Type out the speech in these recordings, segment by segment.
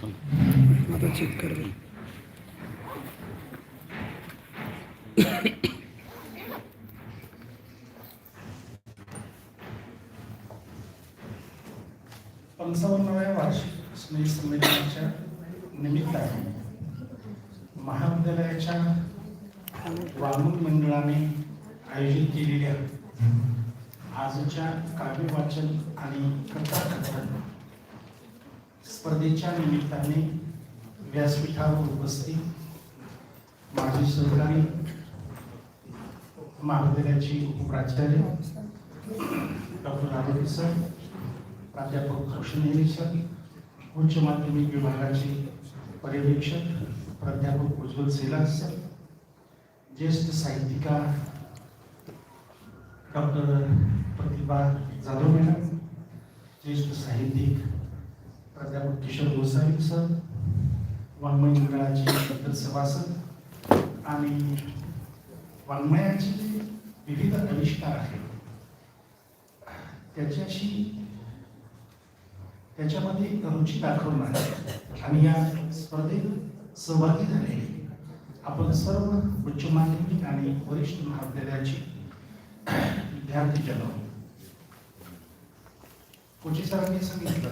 आता चेक कर. 55व्या वार्षिक स्नेह संमेलनाच्या निमित्ताने महाविद्यालयाच्या वाङ्मय मंडळाने आयोजित केलेल्या आजच्या काव्य वाचन आणि कथाकथन स्पर्धेच्या निमित्ताने व्यासपीठावर उपस्थित माजी सहकारी महाविद्यालयाचे उपप्राचार्य डॉक्टर आदित्य सर, प्राध्यापक कृष्ण सर, उच्च माध्यमिक विभागाचे पर्यवेक्षक प्राध्यापक उज्ज्वल सेलार सर, ज्येष्ठ साहित्यिका डॉक्टर प्रतिभा जाधव मॅडम, ज्येष्ठ साहित्यिक प्राध्यापक किशोर गोसावी सर, वाङ्मय मंडळाचे इतर सभासद आणि वाङ्मयाचे विविध आविष्कार आहेत त्याच्यामध्ये रुची दाखवणार आणि या स्पर्धेत सहभागी झाले आपण सर्व उच्च माध्यमिक आणि वरिष्ठ महाविद्यालयाचे विद्यार्थी जन. कोची सरांनी सांगितलं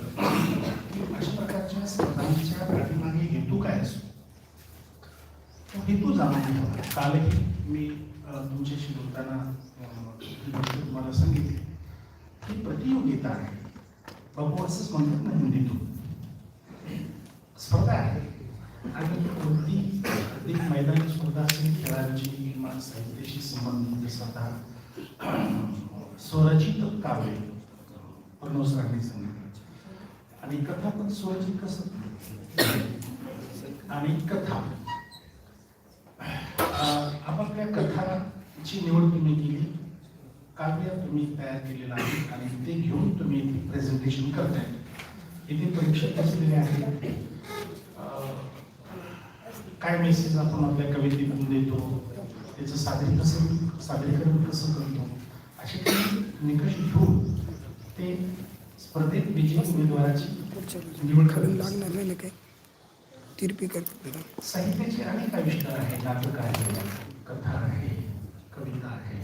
की अशा प्रकारच्या स्पर्धांच्या पाठीमागे हेतू काय असतो, तो हेतू जाणून घ्यावा. कालही मी तुमच्याशी बोलताना तुम्हाला सांगितले की प्रतियोगिता आहे, बाबू असंच म्हणतात ना हिंदीतून, स्पर्धा आहे आणि कोणती अधिक मैदानी स्पर्धा असेल, खेळांची किंवा साहित्याशी संबंधित स्पर्धा, स्वरचित काव्य प्रणव सरांनी सांगितलं, आणि कथा पण स्वरचित कसं आणि कथा आपापल्या कथाची निवड तुम्ही केली, काव्य तुम्ही तयार केलेलं आहे आणि ते घेऊन तुम्ही प्रेझेंटेशन करताय. इथे परीक्षक असलेले आहेत, काय मेसेज आपण आपल्या कवितेतून देतो, त्याचं सादरीकरण कसं करतो, असे काही निकष घेऊन ते स्पर्धेत विजयी उमेदवाराची निवड करावी लागणार नाही काय तिरपी करतात. साहित्याचे अनेक आविष्कार आहे, नाटक आहे, कथा आहे, कविता आहे.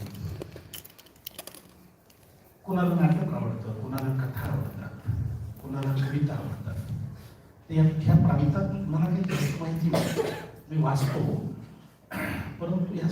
कुणाला नाटक आवडतं, कुणाला कथा आवडतात, कुणाला कविता आवडतात. ह्या प्रांतात मला काही जास्त माहिती नाही, मी वाचतो, परंतु या